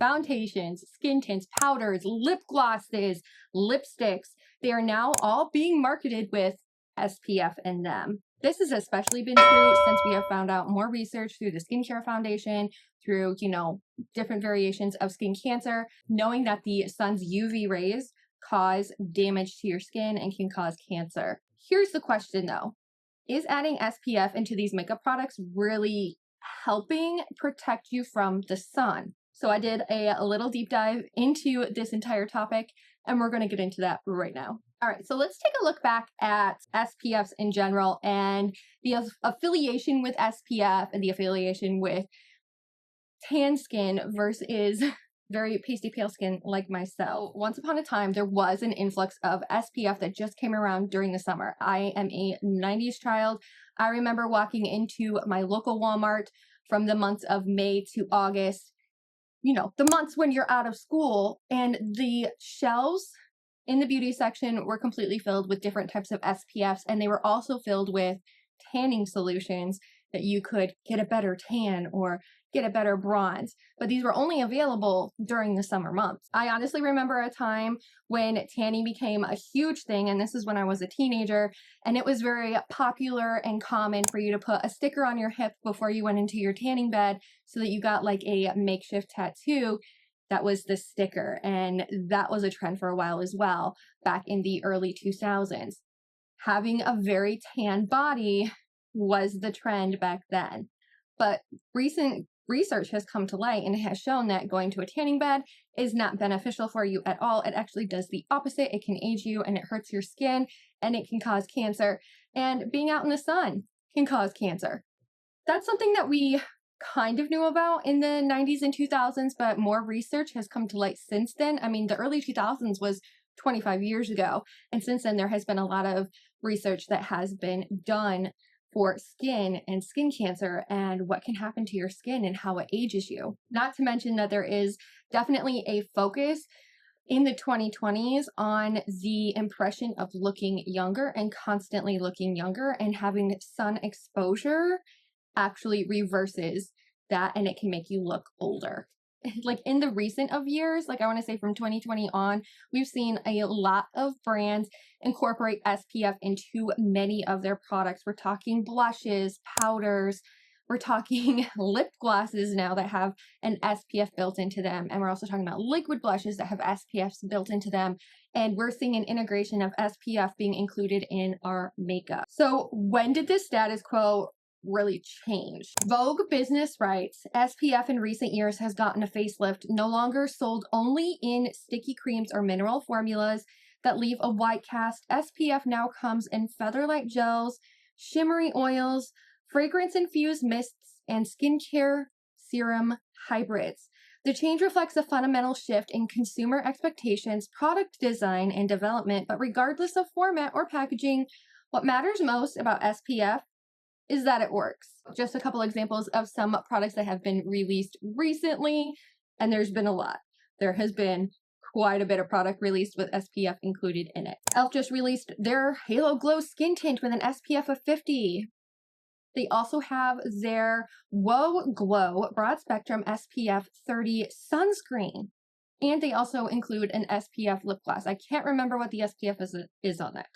foundations, skin tints, powders, lip glosses, lipsticks. They are now all being marketed with SPF in them. This has especially been true since we have found out more research through the skincare foundation, through, different variations of skin cancer, knowing that the sun's UV rays cause damage to your skin and can cause cancer. Here's the question though. Is adding SPF into these makeup products really helping protect you from the sun? So I did a little deep dive into this entire topic, and we're going to get into that right now. All right, so let's take a look back at SPFs in general and the affiliation with SPF and the affiliation with tan skin versus very pasty pale skin like myself. Once upon a time, there was an influx of SPF that just came around during the summer. I am a 90s child. I remember walking into my local Walmart from the months of May to August, the months when you're out of school, and the shelves in the beauty section were completely filled with different types of SPFs, and they were also filled with tanning solutions that you could get a better tan or get a better bronze, but these were only available during the summer months. I honestly remember a time when tanning became a huge thing, and this is when I was a teenager, and it was very popular and common for you to put a sticker on your hip before you went into your tanning bed so that you got like a makeshift tattoo. That was the sticker, and that was a trend for a while as well, back in the early 2000s. Having a very tan body was the trend back then, but recent research has come to light and it has shown that going to a tanning bed is not beneficial for you at all. It actually does the opposite. It can age you and it hurts your skin and it can cause cancer, and being out in the sun can cause cancer. That's something that we kind of knew about in the 90s and 2000s, but more research has come to light since then. I mean, the early 2000s was 25 years ago, and since then there has been a lot of research that has been done for skin and skin cancer and what can happen to your skin and how it ages you. Not to mention that there is definitely a focus in the 2020s on the impression of looking younger and constantly looking younger, and having sun exposure actually reverses that and it can make you look older. Like in the recent of years, like I want to say from 2020 on, we've seen a lot of brands incorporate SPF into many of their products. We're talking blushes, powders, we're talking lip glosses now that have an SPF built into them. And we're also talking about liquid blushes that have SPFs built into them. And we're seeing an integration of SPF being included in our makeup. So when did this status quo really changed? Vogue Business writes, SPF in recent years has gotten a facelift, no longer sold only in sticky creams or mineral formulas that leave a white cast. SPF now comes in feather-light gels, shimmery oils, fragrance-infused mists, and skincare serum hybrids. The change reflects a fundamental shift in consumer expectations, product design, and development, but regardless of format or packaging, what matters most about SPF is that it works. Just a couple examples of some products that have been released recently, and there's been a lot. There has been quite a bit of product released with SPF included in it. e.l.f. just released their Halo Glow Skin Tint with an SPF of 50. They also have their Whoa Glow Broad Spectrum SPF 30 Sunscreen. And they also include an SPF lip gloss. I can't remember what the SPF is on that.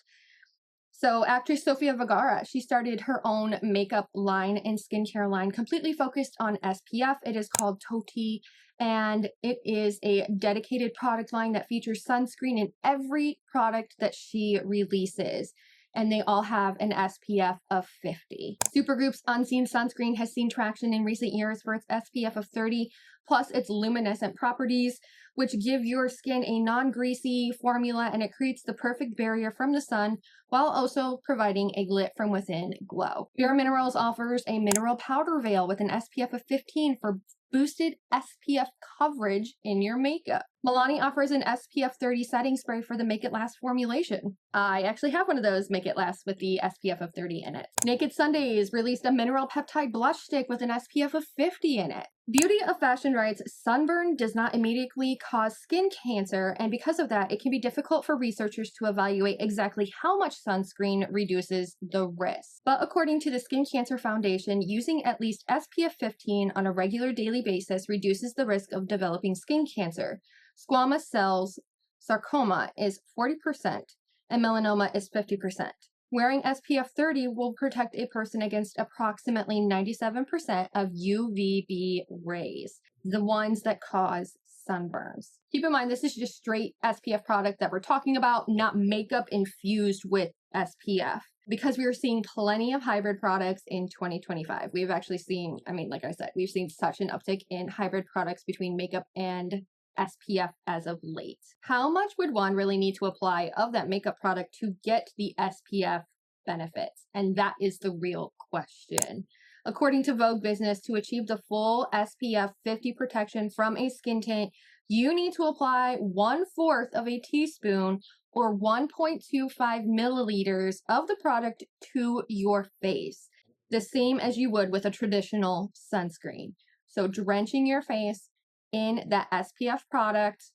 So actress Sofia Vergara, she started her own makeup line and skincare line completely focused on SPF. It is called Toti, and it is a dedicated product line that features sunscreen in every product that she releases. And they all have an SPF of 50. Supergoop's Unseen Sunscreen has seen traction in recent years for its SPF of 30, plus its luminescent properties, which give your skin a non-greasy formula, and it creates the perfect barrier from the sun while also providing a lit from within glow. Bare Minerals offers a mineral powder veil with an SPF of 15 for boosted SPF coverage in your makeup. Milani offers an SPF 30 setting spray for the Make It Last formulation. I actually have one of those Make It Last with the SPF of 30 in it. Naked Sundays released a mineral peptide blush stick with an SPF of 50 in it. Beauty of Fashion writes, sunburn does not immediately cause skin cancer, and because of that, it can be difficult for researchers to evaluate exactly how much sunscreen reduces the risk. But according to the Skin Cancer Foundation, using at least SPF 15 on a regular daily basis reduces the risk of developing skin cancer. Squamous cells sarcoma is 40% and melanoma is 50%. Wearing SPF 30 will protect a person against approximately 97% of UVB rays, the ones that cause sunburns. Keep in mind, this is just straight SPF product that we're talking about, not makeup infused with SPF. Because we are seeing plenty of hybrid products in 2025. We've actually seen, like I said, we've seen such an uptick in hybrid products between makeup and SPF as of late. How much would one really need to apply of that makeup product to get the SPF benefits? And that is the real question. According to Vogue Business, to achieve the full SPF 50 protection from a skin tint, you need to apply 1/4 of a teaspoon or 1.25 milliliters of the product to your face, the same as you would with a traditional sunscreen. So drenching your face in that SPF product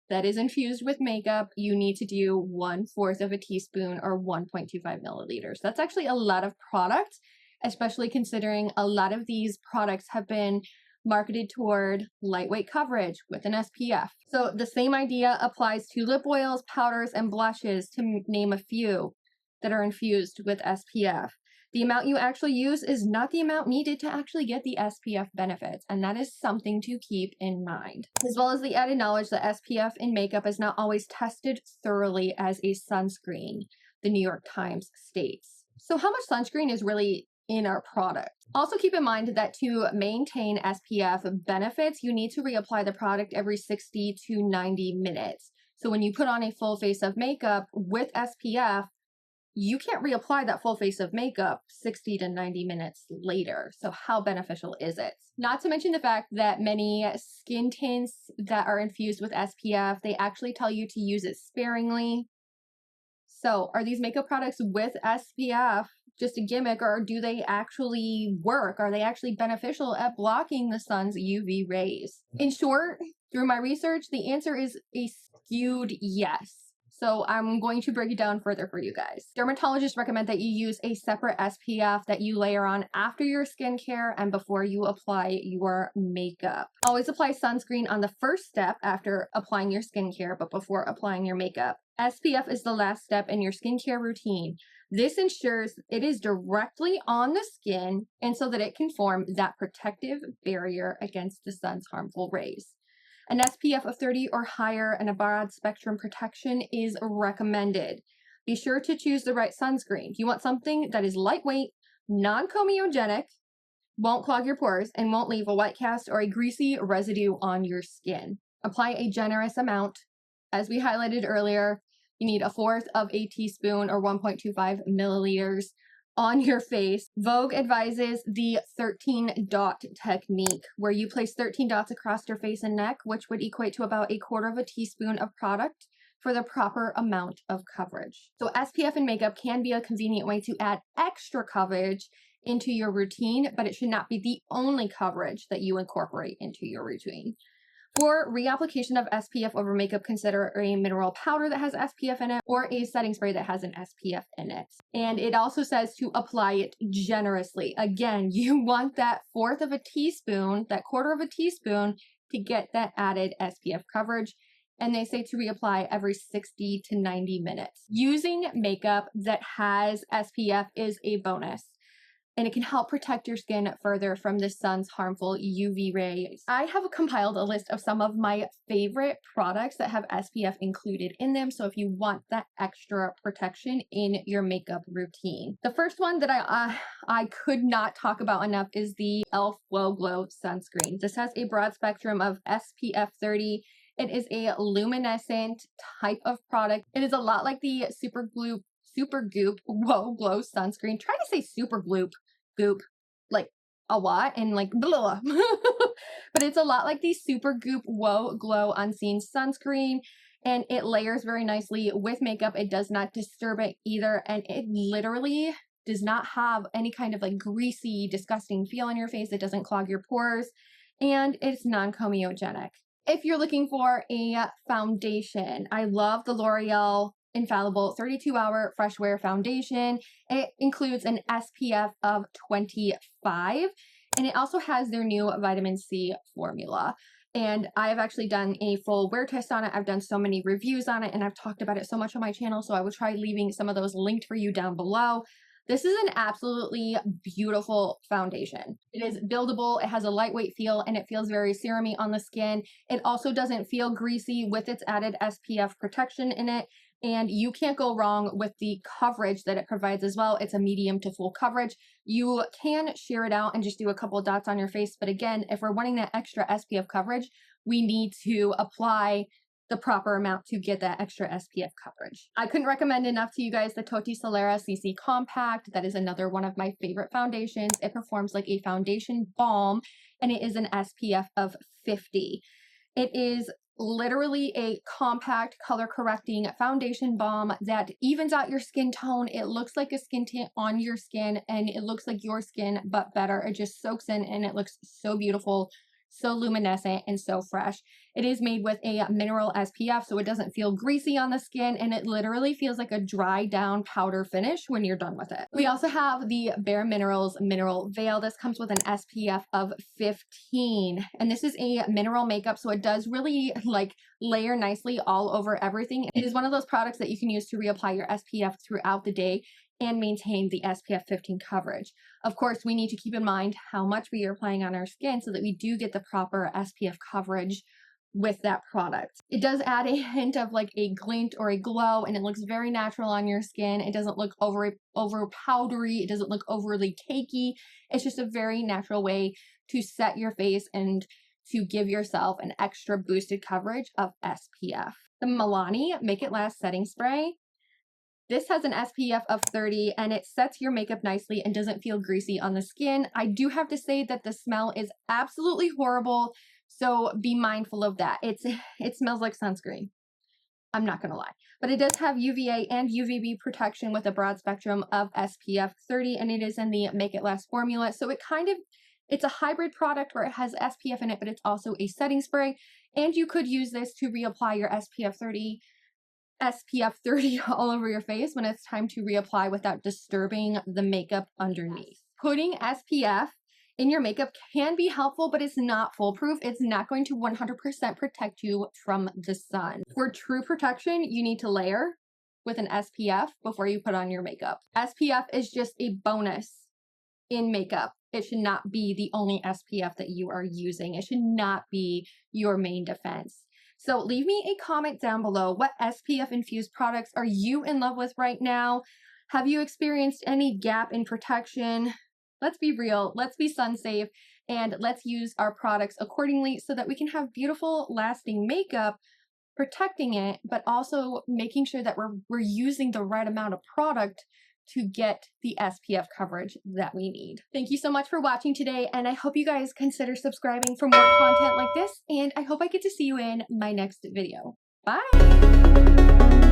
that is infused with makeup, you need to do 1/4 of a teaspoon or 1.25 milliliters. That's actually a lot of product, especially considering a lot of these products have been marketed toward lightweight coverage with an SPF. So the same idea applies to lip oils, powders, and blushes, to name a few that are infused with SPF. The amount you actually use is not the amount needed to actually get the SPF benefits, and that is something to keep in mind. As well as the added knowledge that SPF in makeup is not always tested thoroughly as a sunscreen, the New York Times states. So how much sunscreen is really in our product? Also keep in mind that to maintain SPF benefits, you need to reapply the product every 60 to 90 minutes. So when you put on a full face of makeup with SPF, you can't reapply that full face of makeup 60 to 90 minutes later. So how beneficial is it? Not to mention the fact that many skin tints that are infused with SPF, they actually tell you to use it sparingly. So are these makeup products with SPF just a gimmick, or do they actually work? Are they actually beneficial at blocking the sun's UV rays? In short, through my research, the answer is a skewed yes. So I'm going to break it down further for you guys. Dermatologists recommend that you use a separate SPF that you layer on after your skincare and before you apply your makeup. Always apply sunscreen on the first step after applying your skincare, but before applying your makeup. SPF is the last step in your skincare routine. This ensures it is directly on the skin and so that it can form that protective barrier against the sun's harmful rays. An SPF of 30 or higher and a broad spectrum protection is recommended. Be sure to choose the right sunscreen. You want something that is lightweight, non-comedogenic, won't clog your pores, and won't leave a white cast or a greasy residue on your skin. Apply a generous amount. As we highlighted earlier, you need 1/4 of a teaspoon or 1.25 milliliters on your face. Vogue advises the 13 dot technique, where you place 13 dots across your face and neck, which would equate to about 1/4 of a teaspoon of product for the proper amount of coverage. So SPF in makeup can be a convenient way to add extra coverage into your routine, but it should not be the only coverage that you incorporate into your routine. For reapplication of SPF over makeup, consider a mineral powder that has SPF in it or a setting spray that has an SPF in it. And it also says to apply it generously. Again, you want that 1/4 of a teaspoon, that 1/4 of a teaspoon to get that added SPF coverage. And they say to reapply every 60 to 90 minutes. Using makeup that has SPF is a bonus, and it can help protect your skin further from the sun's harmful UV rays. I have compiled a list of some of my favorite products that have SPF included in them, so if you want that extra protection in your makeup routine. The first one that I could not talk about enough is the e.l.f. Glow Glow Sunscreen. This has a broad spectrum of SPF 30. It is a luminescent type of product. It is a lot like the Supergoop Whoa Glow Sunscreen. Try to say Supergoop, goop, like a lot, and like blah. But it's a lot like the Supergoop Whoa Glow Unseen Sunscreen, and it layers very nicely with makeup. It does not disturb it either, and it literally does not have any kind of like greasy, disgusting feel on your face. It doesn't clog your pores, and it's non-comedogenic. If you're looking for a foundation, I love the L'Oreal Infallible 32-Hour Fresh Wear Foundation. It includes an SPF of 25, and it also has their new vitamin C formula. And I have actually done a full wear test on it. I've done so many reviews on it, and I've talked about it so much on my channel, so I will try leaving some of those linked for you down below. This is an absolutely beautiful foundation. It is buildable, it has a lightweight feel, and it feels very serumy on the skin. It also doesn't feel greasy with its added SPF protection in it, and you can't go wrong with the coverage that it provides as well. It's a medium to full coverage. You can sheer it out and just do a couple of dots on your face, but again, if we're wanting that extra SPF coverage, we need to apply the proper amount to get that extra SPF coverage. I couldn't recommend enough to you guys the Toti Solera CC Compact. That is another one of my favorite foundations. It performs like a foundation balm, and it is an SPF of 50. It is literally a compact color correcting foundation balm that evens out your skin tone. It looks like a skin tint on your skin, and it looks like your skin but better. It just soaks in and it looks so beautiful, so luminescent, and so fresh. It is made with a mineral SPF, so it doesn't feel greasy on the skin, and it literally feels like a dry down powder finish when you're done with it. We also have the Bare Minerals Mineral Veil. This comes with an SPF of 15, and this is a mineral makeup, so it does really like layer nicely all over everything. It is one of those products that you can use to reapply your SPF throughout the day and maintain the SPF 15 coverage. Of course, we need to keep in mind how much we are applying on our skin so that we do get the proper SPF coverage with that product. It does add a hint of like a glint or a glow, and it looks very natural on your skin. It doesn't look over powdery. It doesn't look overly cakey. It's just a very natural way to set your face and to give yourself an extra boosted coverage of SPF. The Milani Make It Last Setting Spray. This has an SPF of 30, and it sets your makeup nicely and doesn't feel greasy on the skin. I do have to say that the smell is absolutely horrible, so be mindful of that. It smells like sunscreen. I'm not gonna lie. But it does have UVA and UVB protection with a broad spectrum of SPF 30, and it is in the Make It Last formula. So it's a hybrid product where it has SPF in it, but it's also a setting spray. And you could use this to reapply your SPF 30 all over your face when it's time to reapply without disturbing the makeup underneath. Putting SPF in your makeup can be helpful, but it's not foolproof. It's not going to 100% protect you from the sun. For true protection, you need to layer with an SPF before you put on your makeup. SPF is just a bonus in makeup. It should not be the only SPF that you are using. It should not be your main defense. So leave me a comment down below. What SPF infused products are you in love with right now? Have you experienced any gap in protection? Let's be real, let's be sun safe, and let's use our products accordingly so that we can have beautiful lasting makeup, protecting it, but also making sure that we're using the right amount of product to get the SPF coverage that we need. Thank you so much for watching today, and I hope you guys consider subscribing for more content like this, and I hope I get to see you in my next video. Bye!